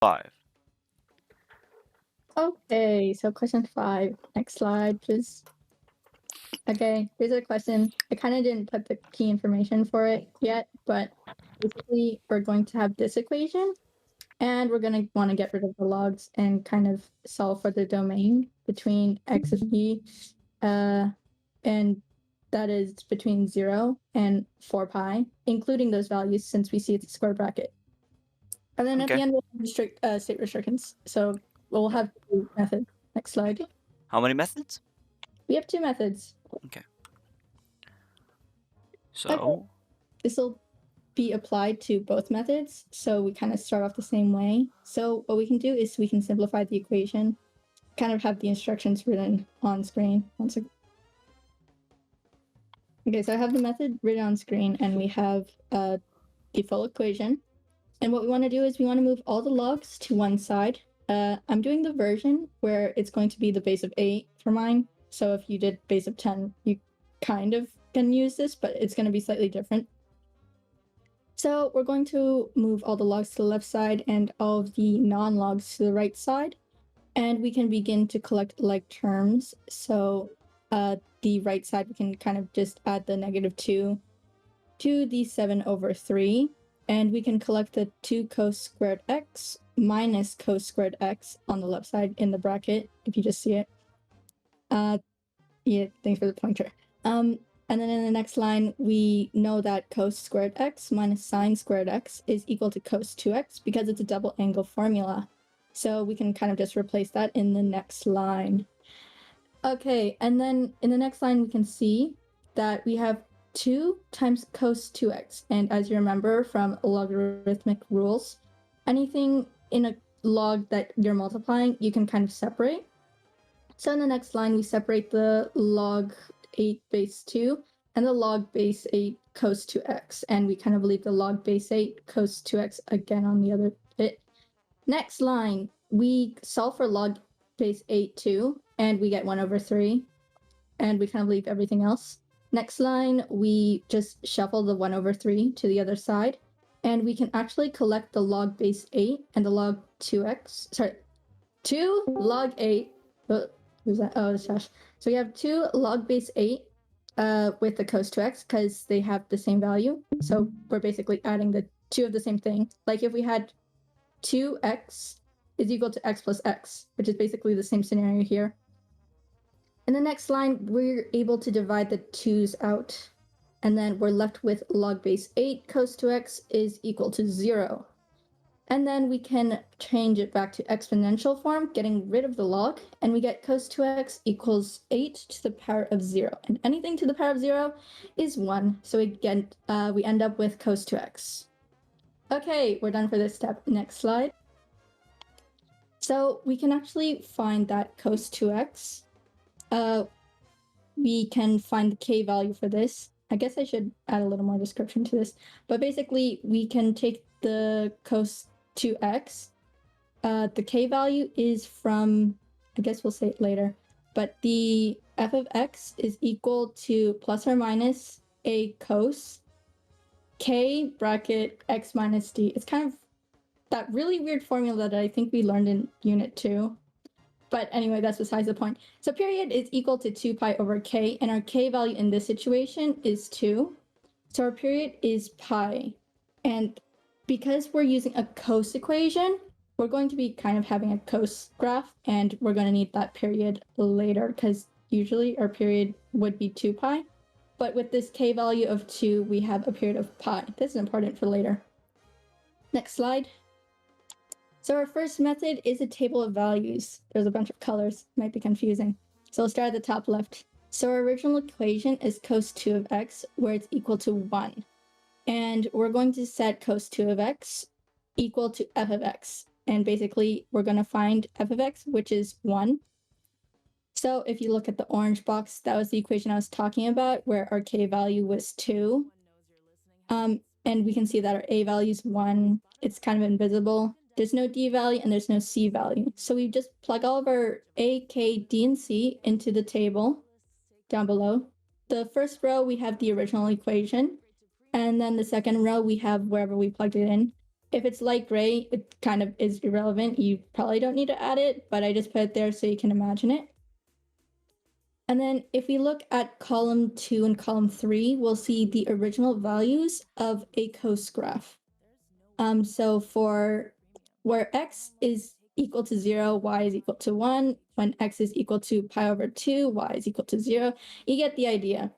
5. Okay, so question 5. Next slide, please. Okay, here's a question. I kind of didn't put the key information for it yet, but basically we're going to have this equation, and we're going to want to get rid of the logs and kind of solve for the domain between x of e, and that is between 0 and 4 pi, including those values since we see it's a square bracket. And then at the end, we'll have state restrictions. So we'll have two methods. Next slide. How many methods? We have two methods. Okay. So this will be applied to both methods, so we kind of start off the same way. So what we can do is we can simplify the equation, kind of have the instructions written on screen. Okay, so I have the method written on screen, and we have the full equation. And what we want to do is we want to move all the logs to one side. I'm doing the version where it's going to be the base of 8 for mine. So if you did base of 10, you kind of can use this, but it's going to be slightly different. So we're going to move all the logs to the left side and all of the non-logs to the right side. And we can begin to collect like terms. So the right side, we can kind of just add the -2 to the 7/3. And we can collect the 2 cos squared x minus cos squared x on the left side in the bracket, if you just see it. Yeah, thanks for the pointer. And then in the next line, we know that cos squared x minus sine squared x is equal to cos 2x because it's a double angle formula. So we can kind of just replace that in the next line. Okay, and then in the next line, we can see that we have 2 times cos 2x. And as you remember from logarithmic rules, anything in a log that you're multiplying, you can kind of separate. So in the next line, we separate the log 8 base 2 and the log base 8 cos 2x. And we kind of leave the log base 8 cos 2x again on the other bit. Next line, we solve for log base 8 too, and we get 1/3. And we kind of leave everything else. Next line, we just shuffle the 1/3 to the other side, and we can actually collect the log base 8 and the log 2x. Sorry, 2 log 8. Who's that? Oh, it's Josh. So we have 2 log base 8 with the cos 2x because they have the same value. So we're basically adding the 2 of the same thing. Like if we had 2x is equal to x plus x, which is basically the same scenario here. In the next line, we're able to divide the 2's out, and then we're left with log base 8 cos 2x is equal to 0. And then we can change it back to exponential form, getting rid of the log, and we get cos 2x equals 8 to the power of 0. And anything to the power of 0 is 1, so we end up with cos 2x. Okay, we're done for this step. Next slide. So we can actually find that cos 2x. We can find the k value for this. I guess I should add a little more description to this. But basically, we can take the cos 2x. The k value is from, I guess we'll say it later, but the f of x is equal to plus or minus a cos k bracket x minus d. It's kind of that really weird formula that I think we learned in Unit 2. But anyway, that's besides the point. So period is equal to 2 pi over k, and our k value in this situation is 2. So our period is pi. And because we're using a cos equation, we're going to be kind of having a cos graph, and we're going to need that period later, because usually our period would be 2 pi. But with this k value of 2, we have a period of pi. This is important for later. Next slide. So our first method is a table of values. There's a bunch of colors, might be confusing. So we'll start at the top left. So our original equation is cos 2 of x, where it's equal to 1. And we're going to set cos 2 of x equal to f of x. And basically, we're going to find f of x, which is 1. So if you look at the orange box, that was the equation I was talking about, where our k value was 2. And we can see that our a value is 1. It's kind of invisible. There's no d value and there's no c value. So we just plug all of our a, k, d, and c into the table down below. The first row, we have the original equation. And then the second row, we have wherever we plugged it in. if it's light gray, it kind of is irrelevant. You probably don't need to add it, but I just put it there so you can imagine it. And then if we look at column 2 and column 3, we'll see the original values of a coast graph. So for where x is equal to 0, y is equal to 1, when x is equal to pi over 2, y is equal to 0, you get the idea.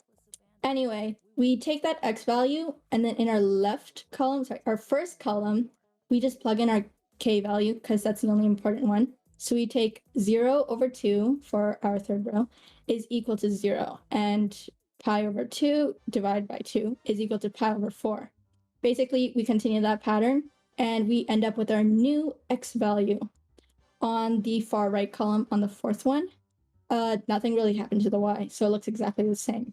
Anyway, we take that x value, and then in our left column, sorry, our first column, we just plug in our k value because that's the only important one. So we take 0 over 2 for our third row is equal to 0, and pi over 2 divided by 2 is equal to pi over 4. Basically, we continue that pattern, and we end up with our new x value. On the far right column, on the fourth one, nothing really happened to the y, so it looks exactly the same.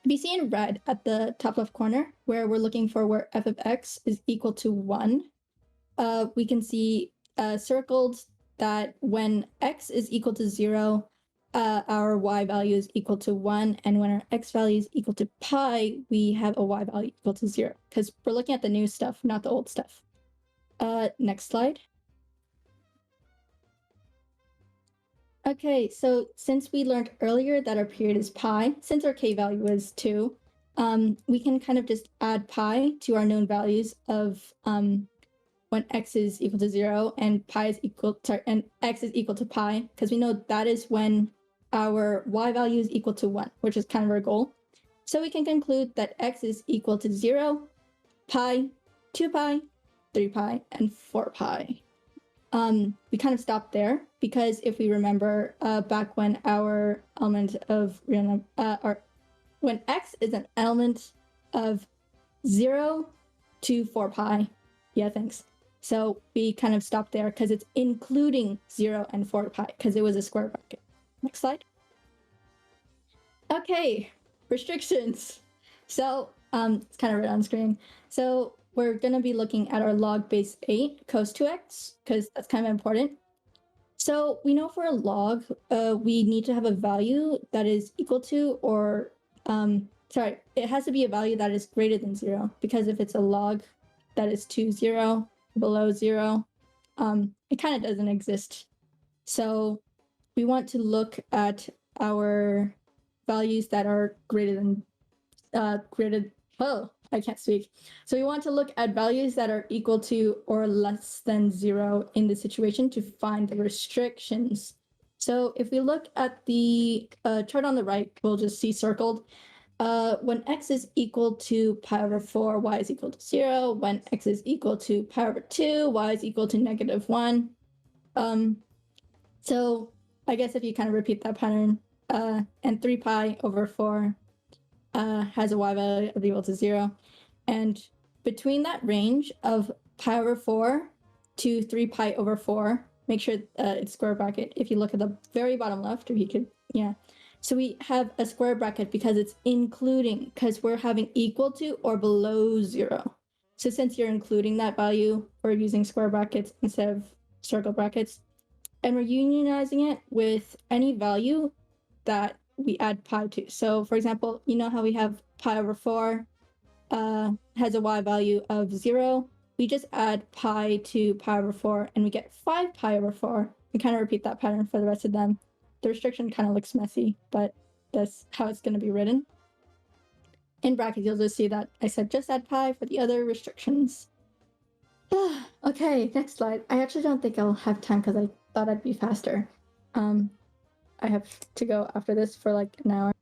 If you see in red at the top left corner, where we're looking for where f of x is equal to 1, we can see circled that when x is equal to 0, our y value is equal to 1, and when our x value is equal to pi, we have a y value equal to 0, because we're looking at the new stuff, not the old stuff. Next slide. Okay, so since we learned earlier that our period is pi, since our k value is 2, we can kind of just add pi to our known values of when x is equal to 0 and pi is equal to, and x is equal to pi, because we know that is when our y value is equal to 1, which is kind of our goal. So we can conclude that x is equal to 0, pi, 2 pi, 3 pi, and 4 pi. We kind of stopped there because if we remember back when our element of real number, when x is an element of 0 to 4 pi, yeah, thanks. So we kind of stopped there because it's including 0 and 4 pi because it was a square bracket. Next slide. Okay, restrictions. So it's kind of right on screen. So we're going to be looking at our log base 8 cos 2x because that's kind of important. So we know for a log, we need to have a value that is equal to or, it has to be a value that is greater than 0, because if it's a log that is 0, below 0, it kind of doesn't exist. So we want to look at our values that are greater than, I can't speak. So we want to look at values that are equal to or less than 0 in the situation to find the restrictions. So if we look at the chart on the right, we'll just see circled. When x is equal to pi over 4, y is equal to 0. When x is equal to pi over 2, y is equal to -1. So I guess if you kind of repeat that pattern, and 3 pi over 4 has a y value of equal to 0. And between that range of pi over 4 to 3 pi over 4, make sure it's square bracket. If you look at the very bottom left, or you could, yeah. So we have a square bracket because it's including, because we're having equal to or below 0. So since you're including that value, we're using square brackets instead of circle brackets. And we're unionizing it with any value that we add pi to. So for example, you know how we have pi over 4 has a y value of 0. We just add pi to pi over 4 and we get 5 pi over 4. We kind of repeat that pattern for the rest of them. The restriction kind of looks messy, but that's how it's going to be written. In brackets, you'll just see that I said just add pi for the other restrictions. Okay, next slide. I actually don't think I'll have time because I thought I'd be faster. I have to go after this for like an hour.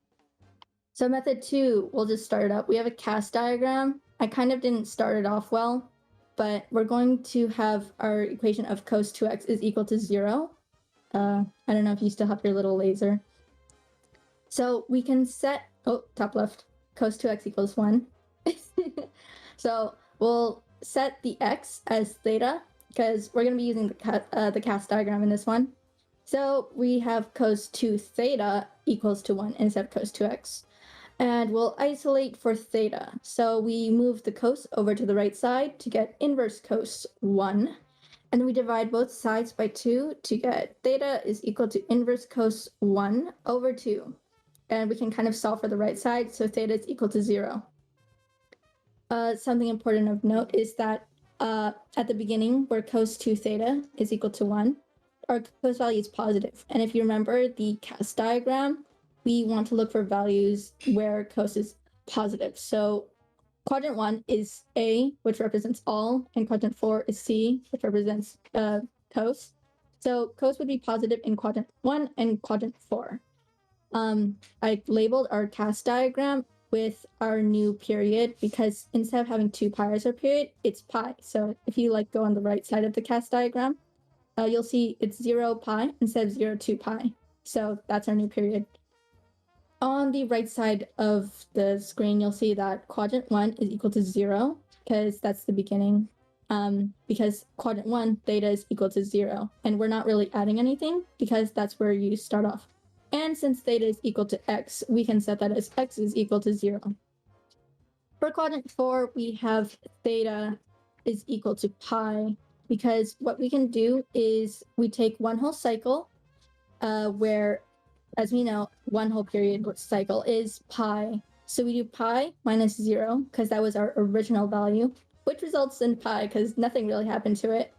So method 2, we'll just start it up. We have a cast diagram. I kind of didn't start it off well, but we're going to have our equation of cos 2x is equal to 0. I don't know if you still have your little laser. So we can set, top left, cos 2x equals 1. So we'll set the x as theta, because we're going to be using the cast diagram in this one. So we have cos 2 theta equals to 1 instead of cos 2x. And we'll isolate for theta. So we move the cos over to the right side to get inverse cos 1. And then we divide both sides by 2 to get theta is equal to inverse cos 1 over 2. And we can kind of solve for the right side, so theta is equal to 0. Something important of note is that at the beginning where cos 2 theta is equal to 1, our cos value is positive. And if you remember the CAST diagram, we want to look for values where cos is positive. So quadrant 1 is A, which represents all, and quadrant 4 is C, which represents cos. So cos would be positive in quadrant 1 and quadrant 4. I labeled our CAST diagram with our new period because instead of having 2 pi as our period, it's pi. So if you like go on the right side of the CAST diagram, you'll see it's 0 pi instead of 0 2 pi. So that's our new period. On the right side of the screen, you'll see that quadrant 1 is equal to 0 because that's the beginning. Because quadrant 1 theta is equal to 0, and we're not really adding anything because that's where you start off. And since theta is equal to x, we can set that as x is equal to 0. For quadrant 4, we have theta is equal to pi, because what we can do is we take one whole cycle, where, as we know, one whole period cycle is pi. So we do pi minus 0, because that was our original value, which results in pi, because nothing really happened to it.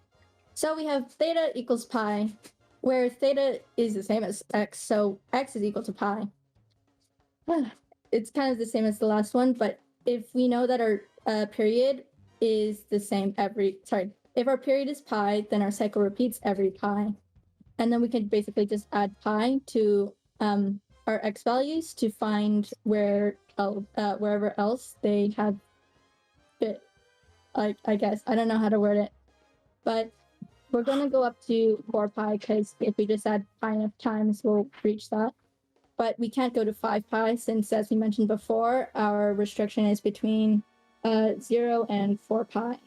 So we have theta equals pi, where theta is the same as x, so x is equal to pi. It's kind of the same as the last one, but if we know that our period is the same if our period is pi, then our cycle repeats every pi. And then we can basically just add pi to our x values to find wherever else they have fit. I guess. I don't know how to word it. But we're going to go up to 4 pi because if we just add pi enough times, we'll reach that. But we can't go to 5 pi since, as we mentioned before, our restriction is between 0 and 4 pi.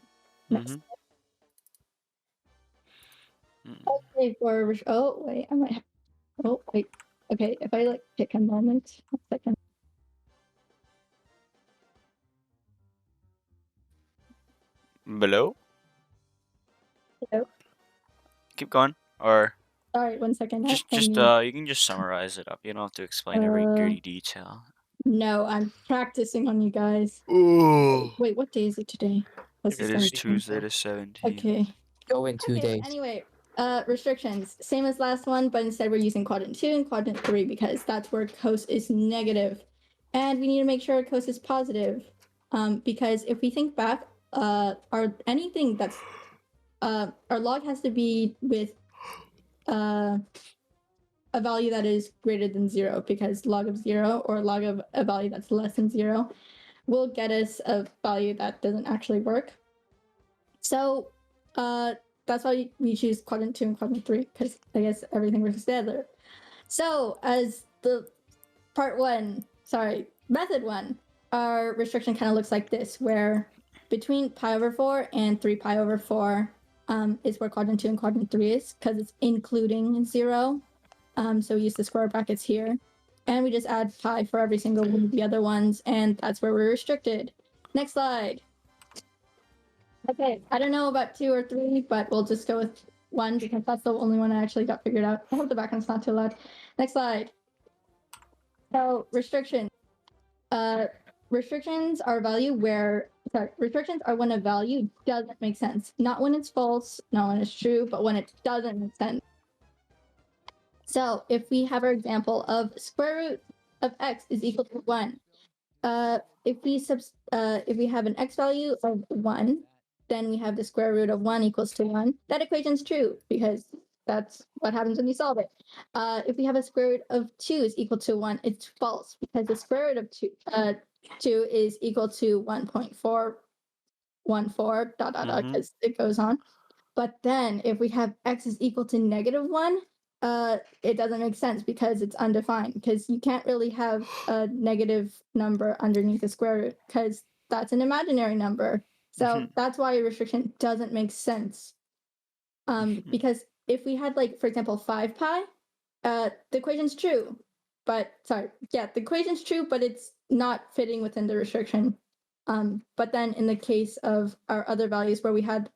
Next. Okay, okay, if I pick a moment, 1 second. Below? Hello? Keep going. Or Sorry, 1 second. you can just summarize it up. You don't have to explain every dirty detail. No, I'm practicing on you guys. Ooh. Wait, what day is it today? It is Tuesday the 17th. Okay. Go in 2 days. Anyway, restrictions. Same as last one, but instead we're using quadrant 2 and quadrant 3 because that's where cos is negative. And we need to make sure cos is positive. Because if we think back, our log has to be with a value that is greater than 0, because log of 0 or log of a value that's less than 0 will get us a value that doesn't actually work. So that's why we choose quadrant 2 and quadrant 3, because I guess everything works together. So as the method 1, our restriction kind of looks like this, where between pi over 4 and 3 pi over 4 is where quadrant 2 and quadrant 3 is, because it's including 0. So we use the square brackets here. And we just add pi for every single one of the other ones, and that's where we're restricted. Next slide. Okay, I don't know about 2 or 3, but we'll just go with 1 because that's the only one I actually got figured out. I hope the background's not too loud. Next slide. So restrictions are restrictions are when a value doesn't make sense. Not when it's false, not when it's true, but when it doesn't make sense. So if we have our example of square root of x is equal to 1, if we have an x value of 1, then we have the square root of 1 equals to 1. That equation's true because that's what happens when you solve it. If we have a square root of 2 is equal to 1, it's false because the square root of 2 is equal to 1.414 ... because it goes on. But then if we have x is equal to -1, it doesn't make sense because it's undefined, because you can't really have a negative number underneath the square root because that's an imaginary number. So that's why a restriction doesn't make sense. Because if we had, like, for example, 5 pi, the equation's true, but the equation's true, but it's not fitting within the restriction. But then in the case of our other values where we had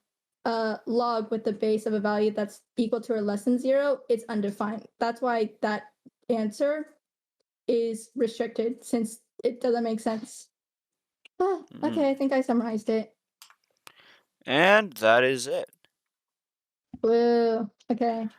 log with the base of a value that's equal to or less than 0, it's undefined. That's why that answer is restricted, since it doesn't make sense. Okay, I think I summarized it. And that is it. Woo. Okay.